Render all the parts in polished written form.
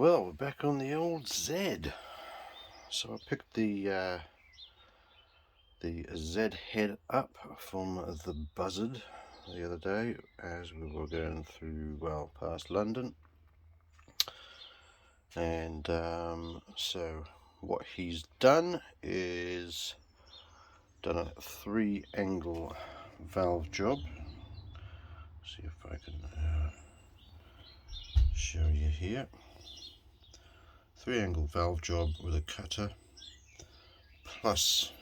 Well, we're back on the old Zed. So I picked the Zed Head up from the Buzzard the other day as we were going through, well, past London. And so what he's done is done a 3-angle valve job. See if I can show you here. 3-angle valve job with a cutter, plus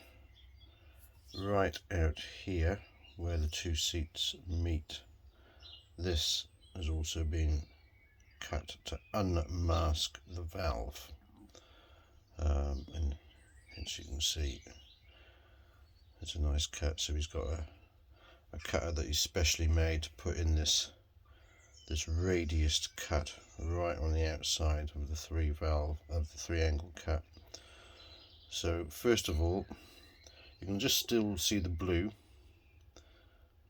right out here where the two seats meet, this has also been cut to unmask the valve, and as you can see it's a nice cut. So he's got a cutter that he's specially made to put in this radius cut right on the outside of the 3-angle cut. So first of all, you can just still see the blue.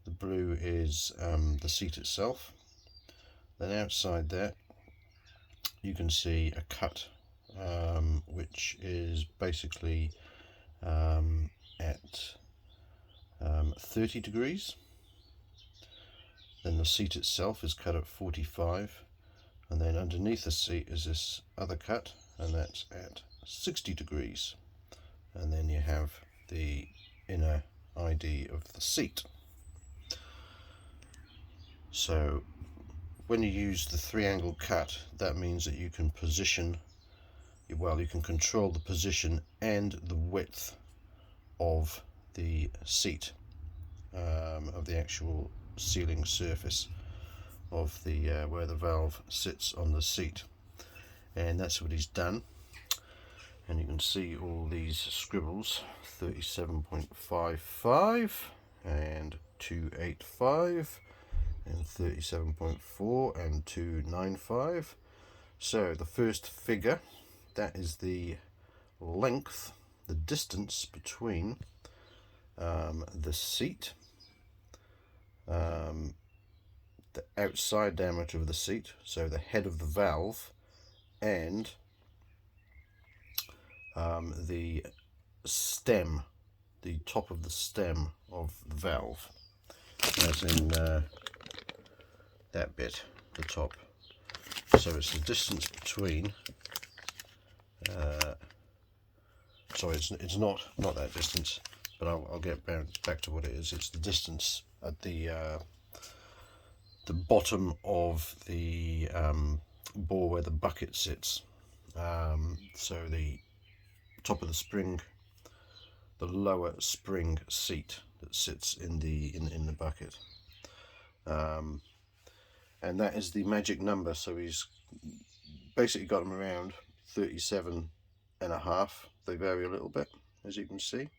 The blue is the seat itself. Then outside there you can see a cut which is basically at 30 degrees. Then the seat itself is cut at 45, and then underneath the seat is this other cut, and that's at 60 degrees. And then you have the inner ID of the seat. So when you use the 3-angle cut, that means that you can position, well, you can control the position and the width of the seat, of the actual sealing surface of the where the valve sits on the seat. And that's what he's done. And you can see all these scribbles: 37.55 and 285 and 37.4 and 295. So the first figure, that is the length, the distance between the seat, the outside diameter of the seat, so the head of the valve, and the stem, the top of the stem of the valve, as in that bit, the top. So it's the distance between sorry, it's not that distance, but I'll get back to what it is. It's the distance at the bottom of the bore where the bucket sits. So the top of the spring, the lower spring seat that sits in the bucket, and that is the magic number. So he's basically got them around 37.5. They vary a little bit, as you can see.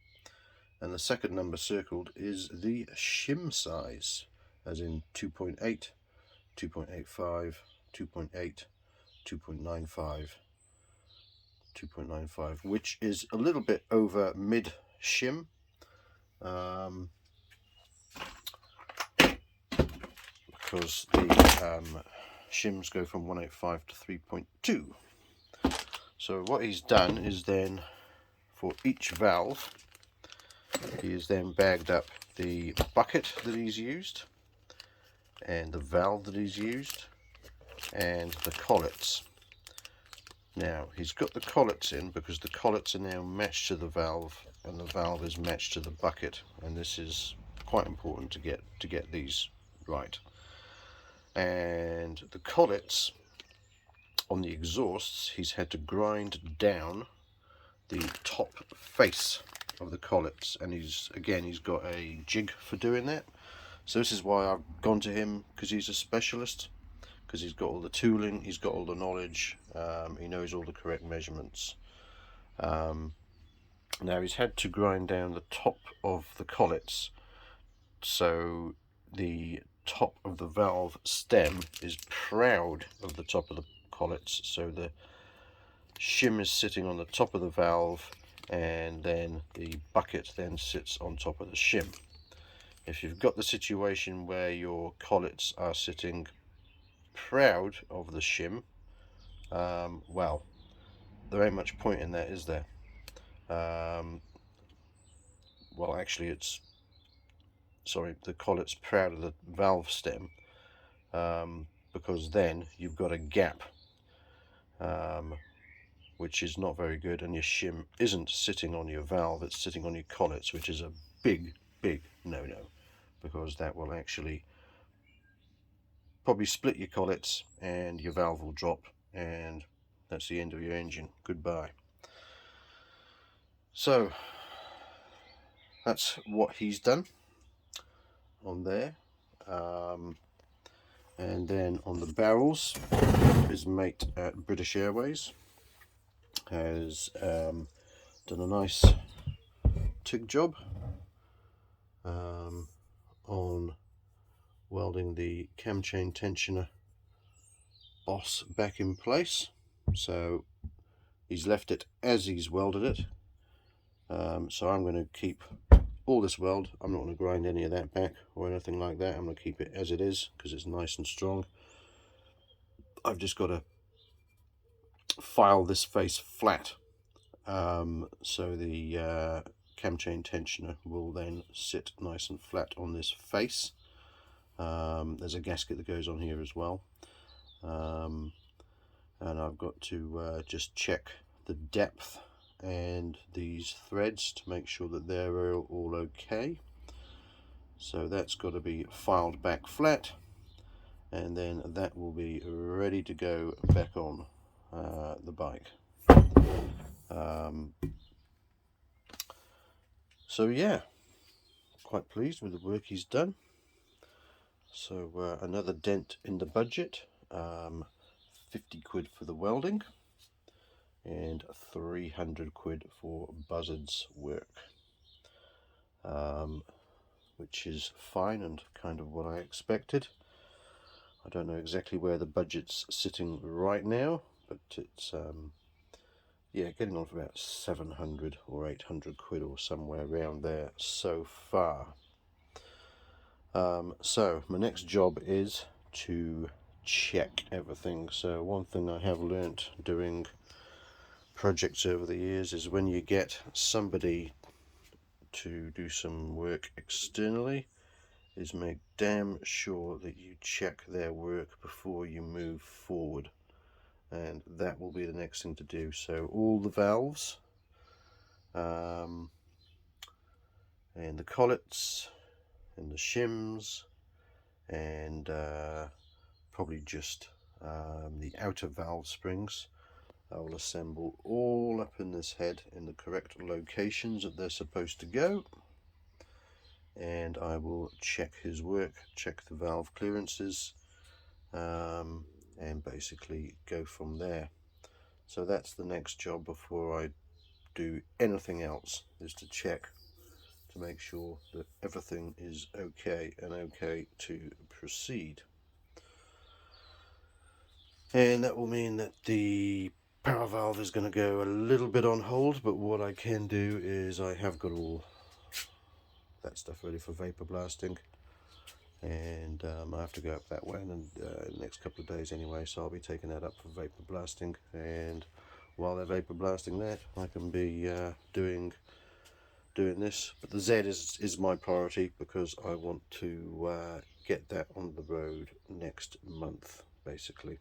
And the second number circled is the shim size, as in 2.8, 2.85, 2.8, 2.95, 2.95, which is a little bit over mid shim. Because the shims go from 185 to 3.2. So what he's done is then, for each valve, he has then bagged up the bucket that he's used, and the valve that he's used, and the collets. Now he's got the collets in because the collets are now matched to the valve, and the valve is matched to the bucket, and this is quite important to get these right. And the collets on the exhausts, he's had to grind down the top face of the collets, and he's got a jig for doing that. So this is why I've gone to him, because he's a specialist, because he's got all the tooling, he's got all the knowledge, he knows all the correct measurements. Now he's had to grind down the top of the collets, so the top of the valve stem is proud of the top of the collets, so the shim is sitting on the top of the valve, and then the bucket then sits on top of the shim. If you've got the situation where your collets are sitting proud of the shim, well, there ain't much point in that, is there? Well, actually, the collet's proud of the valve stem, because then you've got a gap, which is not very good, and your shim isn't sitting on your valve, it's sitting on your collets, which is a big no-no, because that will actually probably split your collets and your valve will drop, and that's the end of your engine. Goodbye. So that's what he's done on there. And then on the barrels, his mate at British Airways has done a nice TIG job on welding the cam chain tensioner boss back in place. So he's left it as he's welded it. So I'm going to keep all this weld. I'm not going to grind any of that back or anything like that. I'm going to keep it as it is because it's nice and strong. I've just got to file this face flat, so the cam chain tensioner will then sit nice and flat on this face. There's a gasket that goes on here as well, and I've got to just check the depth and these threads to make sure that they're all okay. So that's got to be filed back flat, and then that will be ready to go back on the bike. So yeah, quite pleased with the work he's done. So another dent in the budget, 50 quid for the welding and 300 quid for Buzzards work, which is fine and kind of what I expected. I don't know exactly where the budget's sitting right now, but it's yeah, getting on for about 700 or 800 quid or somewhere around there so far. So my next job is to check everything. So one thing I have learnt doing projects over the years is when you get somebody to do some work externally, is make damn sure that you check their work before you move forward, and that will be the next thing to do. So all the valves and the collets and the shims and probably just the outer valve springs, I will assemble all up in this head in the correct locations that they're supposed to go, and I will check his work, check the valve clearances, and basically go from there. So that's the next job before I do anything else, is to check to make sure that everything is okay and okay to proceed. And that will mean that the power valve is going to go a little bit on hold, but what I can do is I have got all that stuff ready for vapor blasting, and I have to go up that way in the next couple of days anyway, so I'll be taking that up for vapor blasting, and while they're vapor blasting that, I can be doing this. But the Zed is my priority because I want to get that on the road next month basically.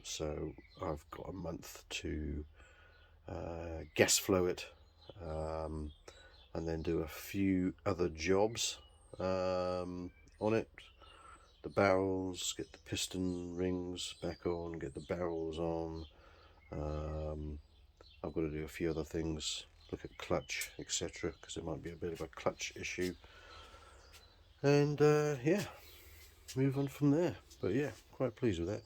So I've got a month to gas flow it, and then do a few other jobs on it. The barrels, get the piston rings back on, get the barrels on. I've got to do a few other things, look at clutch, etc., because it might be a bit of a clutch issue, and yeah, move on from there. But yeah, quite pleased with that.